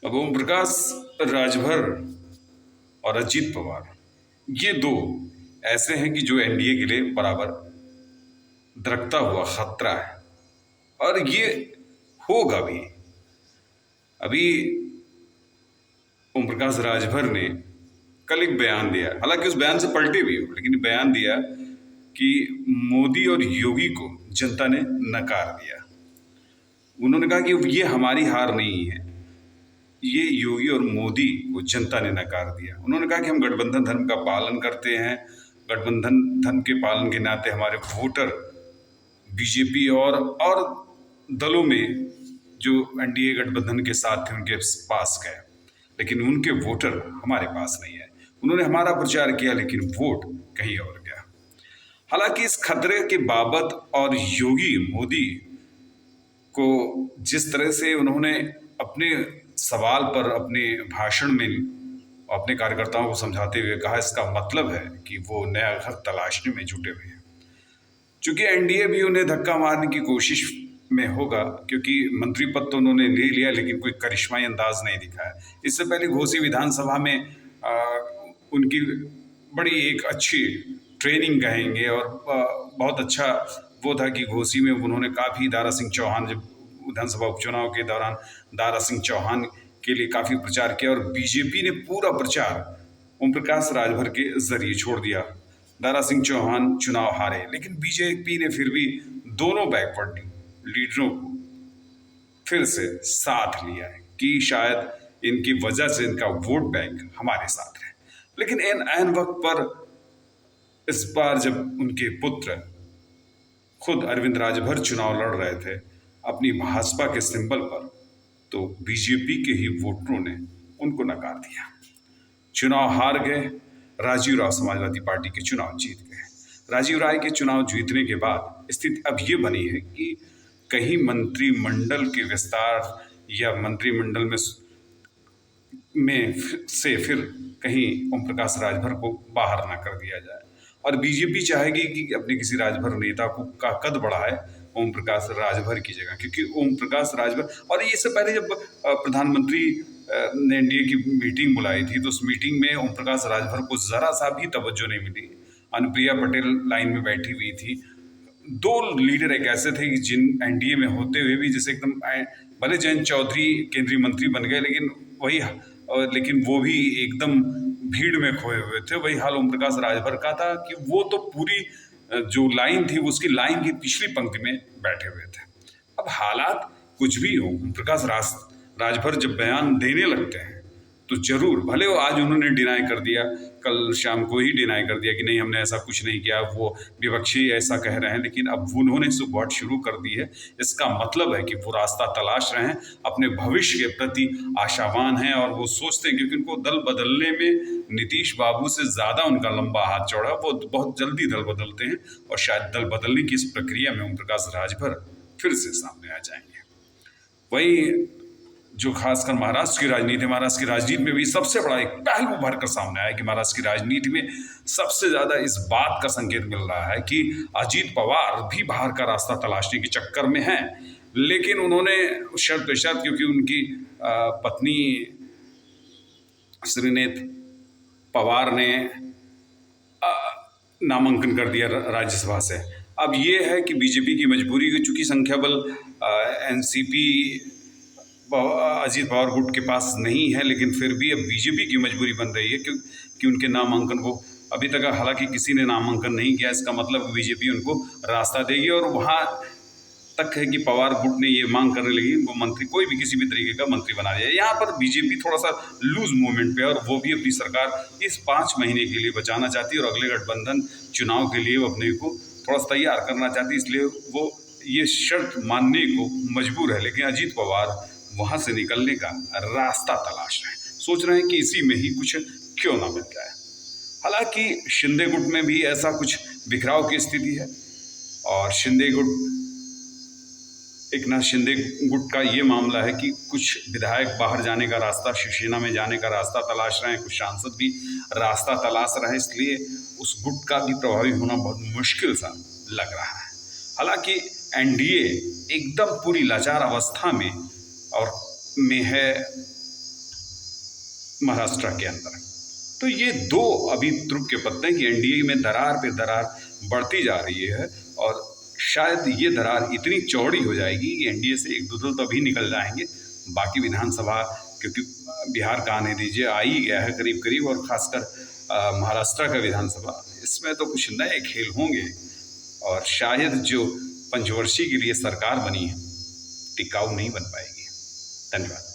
अब ओम प्रकाश राजभर और अजीत पवार, ये दो ऐसे हैं कि जो एनडीए के लिए बराबर दरकता हुआ खतरा है, और ये होगा भी। अभी ओम प्रकाश राजभर ने कल एक बयान दिया, हालांकि उस बयान से पलटे भी हो, लेकिन बयान दिया कि मोदी और योगी को जनता ने नकार दिया। उन्होंने कहा कि ये हमारी हार नहीं है, ये योगी और मोदी को जनता ने नकार दिया। उन्होंने कहा कि हम गठबंधन धर्म का पालन करते हैं, गठबंधन धर्म के पालन के नाते हमारे वोटर बीजेपी और दलों में जो एनडीए गठबंधन के साथ थे उनके पास गए, लेकिन उनके वोटर हमारे पास नहीं है। उन्होंने हमारा प्रचार किया लेकिन वोट कहीं और गया। हालांकि इस खतरे के बाबत और योगी मोदी को जिस तरह से उन्होंने अपने सवाल पर अपने भाषण में अपने कार्यकर्ताओं को समझाते हुए कहा, इसका मतलब है कि वो नया घर तलाशने में जुटे हुए हैं। चूंकि एनडीए भी उन्हें धक्का मारने की कोशिश में होगा, क्योंकि मंत्री पद तो उन्होंने ले लिया लेकिन कोई करिश्माई अंदाज नहीं दिखाया। इससे पहले घोसी विधानसभा में उनकी बड़ी एक अच्छी ट्रेनिंग कहेंगे और बहुत अच्छा वो था कि घोसी में उन्होंने काफ़ी दारा सिंह चौहान, जब विधानसभा उपचुनाव के दौरान दारा सिंह चौहान के लिए काफ़ी प्रचार किया, और बीजेपी ने पूरा प्रचार ओम प्रकाश राजभर के जरिए छोड़ दिया। दारा सिंह चौहान चुनाव हारे, लेकिन बीजेपी ने फिर भी दोनों बैकवर्ड लीडरों को फिर से साथ लिया है कि शायद इनकी वजह से इनका वोट बैंक हमारे साथ है। लेकिन ऐन वक्त पर इस बार जब उनके पुत्र खुद अरविंद राजभर चुनाव लड़ रहे थे अपनी भाजपा के सिंबल पर, तो बीजेपी के ही वोटरों ने उनको नकार दिया। चुनाव हार गए, राजीव राव समाजवादी पार्टी के चुनाव जीत गए। राजीव राय के चुनाव जीतने के बाद स्थिति अब ये बनी है कि कहीं मंत्रिमंडल के विस्तार या मंत्रिमंडल में से फिर कहीं ओम प्रकाश राजभर को बाहर ना कर दिया जाए, और बीजेपी चाहेगी कि अपने किसी राजभर नेता को का कद बढ़ाए ओम प्रकाश राजभर की जगह, क्योंकि ओम प्रकाश राजभर, और इससे पहले जब प्रधानमंत्री ने एनडीए की मीटिंग बुलाई थी तो उस मीटिंग में ओम प्रकाश राजभर को जरा सा भी तवज्जो नहीं मिली। अनुप्रिया पटेल लाइन में बैठी हुई थी। दो लीडर एक ऐसे थे कि जिन एनडीए में होते हुए भी जैसे एकदम, भले जयंत चौधरी केंद्रीय मंत्री बन गए लेकिन वो भी एकदम भीड़ में खोए हुए थे। वही हाल ओम प्रकाश राजभर का था कि वो तो पूरी जो लाइन थी उसकी लाइन की पिछली पंक्ति में बैठे हुए थे। अब हालात कुछ भी हो, ओम प्रकाश राजभर जब बयान देने लगते हैं तो जरूर, भले वो आज उन्होंने डिनाई कर दिया, कल शाम को ही डिनाई कर दिया कि नहीं हमने ऐसा कुछ नहीं किया, वो विपक्षी ऐसा कह रहे हैं, लेकिन अब उन्होंने बात शुरू कर दी है। इसका मतलब है कि वो रास्ता तलाश रहे हैं, अपने भविष्य के प्रति आशावान हैं, और वो सोचते हैं, क्योंकि उनको दल बदलने में नीतीश बाबू से ज़्यादा उनका लंबा हाथ चौड़ा, वो बहुत जल्दी दल बदलते हैं, और शायद दल बदलने की इस प्रक्रिया में ओम प्रकाश राजभर फिर से सामने आ जाएंगे। वही जो खासकर महाराष्ट्र की राजनीति, महाराष्ट्र की राजनीति में भी सबसे बड़ा एक पहलू भरकर सामने आया कि महाराष्ट्र की राजनीति में सबसे ज्यादा इस बात का संकेत मिल रहा है कि अजीत पवार भी बाहर का रास्ता तलाशने के चक्कर में हैं, लेकिन उन्होंने शर्त पे शर्त, क्योंकि उनकी पत्नी श्रीनेत पवार ने नामांकन कर दिया राज्यसभा से। अब ये है कि बीजेपी की मजबूरी, चूंकि संख्या बल एनसीपी अजीत पवार गुट के पास नहीं है, लेकिन फिर भी अब बीजेपी की मजबूरी बन रही है कि उनके नामांकन को अभी तक हालांकि किसी ने नामांकन नहीं किया। इसका मतलब बीजेपी उनको रास्ता देगी, और वहाँ तक है कि पवार गुट ने ये मांग करने लगी वो मंत्री, कोई भी किसी भी तरीके का मंत्री बना दिया। यहाँ पर बीजेपी थोड़ा सा लूज मूवमेंट पे है, और वो भी अपनी सरकार इस 5 महीने के लिए बचाना चाहती है, और अगले गठबंधन चुनाव के लिए वो अपने को थोड़ा सा तैयार करना चाहती है, इसलिए वो ये शर्त मानने को मजबूर है। लेकिन अजीत पवार वहां से निकलने का रास्ता तलाश रहे हैं, सोच रहे हैं कि इसी में ही कुछ क्यों ना मिल जाए। हालांकि शिंदे गुट में भी ऐसा कुछ बिखराव की स्थिति है, और एकनाथ शिंदे गुट का ये मामला है कि कुछ विधायक बाहर जाने का रास्ता, शिवसेना में जाने का रास्ता तलाश रहे हैं, कुछ सांसद भी रास्ता तलाश रहे हैं, इसलिए उस गुट का भी प्रभावी होना बहुत मुश्किल सा लग रहा है। हालांकि एनडीए एकदम पूरी लाचार अवस्था में है, महाराष्ट्र के अंदर। तो ये दो अभी ध्रुव के पत्ते हैं कि एनडीए में दरार पे दरार बढ़ती जा रही है और शायद ये दरार इतनी चौड़ी हो जाएगी कि एनडीए से एक दो तो अभी निकल जाएंगे। बाकी विधानसभा, क्योंकि बिहार का आने दीजिए आ ही गया है करीब करीब, और खासकर महाराष्ट्र का विधानसभा, इसमें तो कुछ नए खेल होंगे और शायद जो पंचवर्षीय के लिए सरकार बनी है टिकाऊ नहीं बन पाएगी। धन्यवाद।